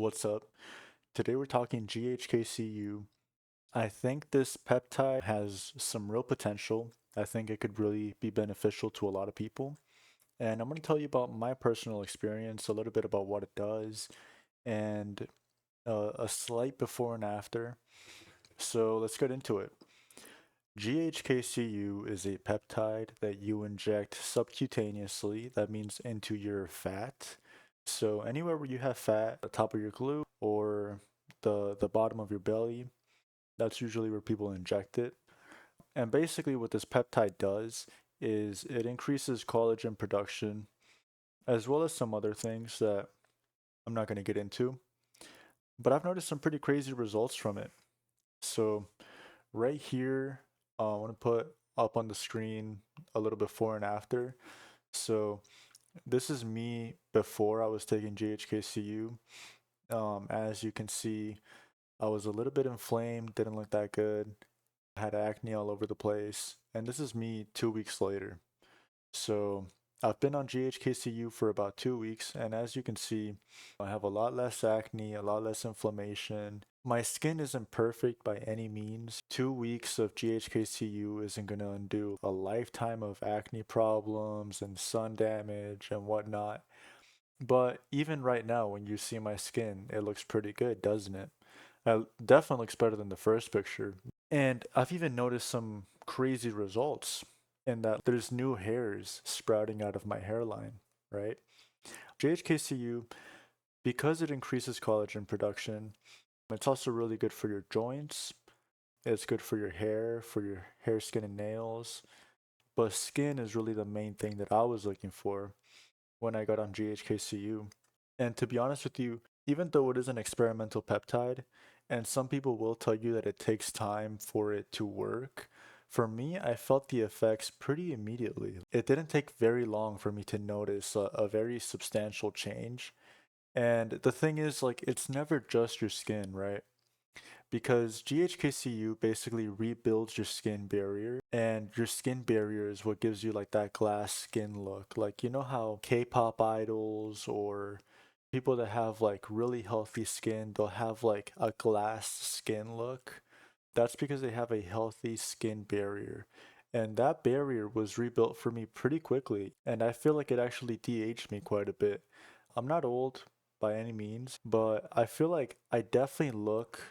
What's up? Today we're talking GHK-Cu. I think this peptide has some real potential. I think it could really be beneficial to a lot of people. And I'm going to tell you about my personal experience, a little bit about what it does, and a slight before and after. So let's get into it. GHK-Cu is a peptide that you inject subcutaneously. That means into your fat. So anywhere where you have fat, the top of your glute or the bottom of your belly, that's usually where people inject it. And basically what this peptide does is it increases collagen production as well as some other things that I'm not going to get into. But I've noticed some pretty crazy results from it. So right here, I want to put up on the screen a little before and after. So this is me before I was taking GHK-Cu. As you can see, I was a little bit inflamed, didn't look that good, had acne all over the place, and this is me 2 weeks later. So I've been on GHK-Cu for about 2 weeks, and as you can see, I have a lot less acne, a lot less inflammation. My skin isn't perfect by any means. 2 weeks of GHK-Cu isn't going to undo a lifetime of acne problems and sun damage and whatnot. But even right now, when you see my skin, it looks pretty good, doesn't it? It definitely looks better than the first picture. And I've even noticed some crazy results in that there's new hairs sprouting out of my hairline, right? GHK-Cu, because it increases collagen production, it's also really good for your joints. It's good for your hair, skin, and nails. But skin is really the main thing that I was looking for when I got on GHK-Cu. And to be honest with you, even though it is an experimental peptide, and some people will tell you that it takes time for it to work, for me, I felt the effects pretty immediately. It didn't take very long for me to notice a very substantial change. And the thing is, like, it's never just your skin, right? Because GHK-Cu basically rebuilds your skin barrier, and your skin barrier is what gives you like that glass skin look. Like, you know how K-pop idols or people that have like really healthy skin, they'll have like a glass skin look. That's because they have a healthy skin barrier. And that barrier was rebuilt for me pretty quickly, and I feel like it actually de-aged me quite a bit. I'm not old by any means, but I feel like I definitely look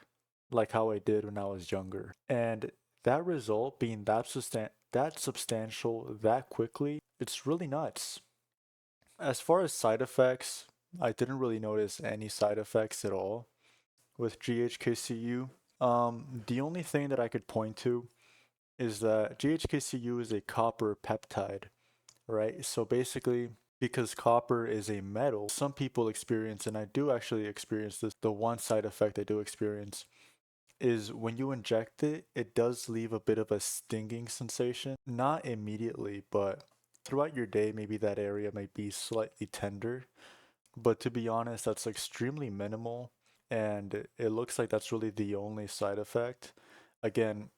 like how I did when I was younger. And that result being that substantial that quickly, it's really nuts. As far as side effects, I didn't really notice any side effects at all with GHK-Cu. The only thing that I could point to is that GHK-Cu is a copper peptide, right? So basically, because copper is a metal, some people experience, and I do actually experience this, the one side effect I do experience is when you inject it, it does leave a bit of a stinging sensation. Not immediately, but throughout your day, maybe that area might be slightly tender. But to be honest, that's extremely minimal, and it looks like that's really the only side effect. Again,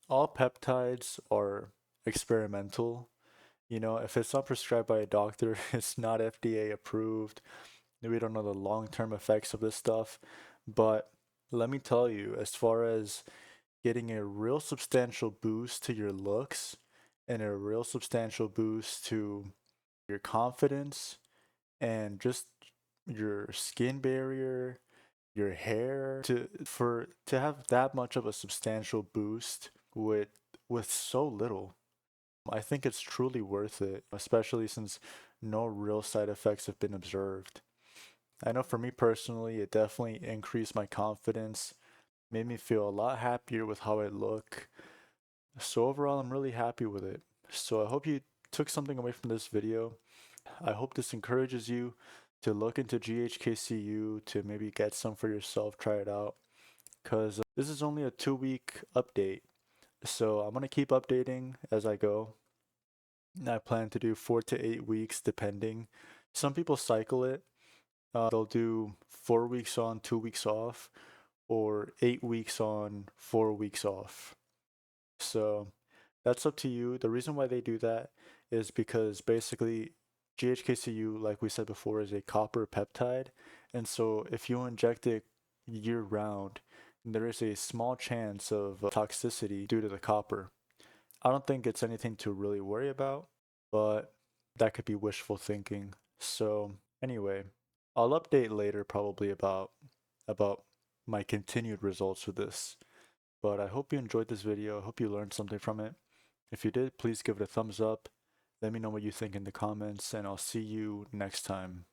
all peptides are experimental. You know, if it's not prescribed by a doctor, it's not FDA approved. We don't know the long-term effects of this stuff. But let me tell you, as far as getting a real substantial boost to your looks and a real substantial boost to your confidence and just your skin barrier, your hair, to have that much of a substantial boost with so little, I think it's truly worth it, especially since no real side effects have been observed. I know for me personally, it definitely increased my confidence, made me feel a lot happier with how I look. So overall, I'm really happy with it. So I hope you took something away from this video. I hope this encourages you to look into GHK-Cu, to maybe get some for yourself, try it out. Because this is only a 2 week update. So I'm going to keep updating as I go. I plan to do 4 to 8 weeks depending. Some people cycle it. They'll do 4 weeks on, 2 weeks off, or 8 weeks on, 4 weeks off. So that's up to you. The reason why they do that is because basically GHK-Cu, like we said before, is a copper peptide, And so if you inject it year round, there is a small chance of toxicity due to the copper. I don't think it's anything to really worry about, but that could be wishful thinking. So anyway, I'll update later probably about my continued results with this. But I hope you enjoyed this video. I hope you learned something from it. If you did, please give it a thumbs up. Let me know what you think in the comments, and I'll see you next time.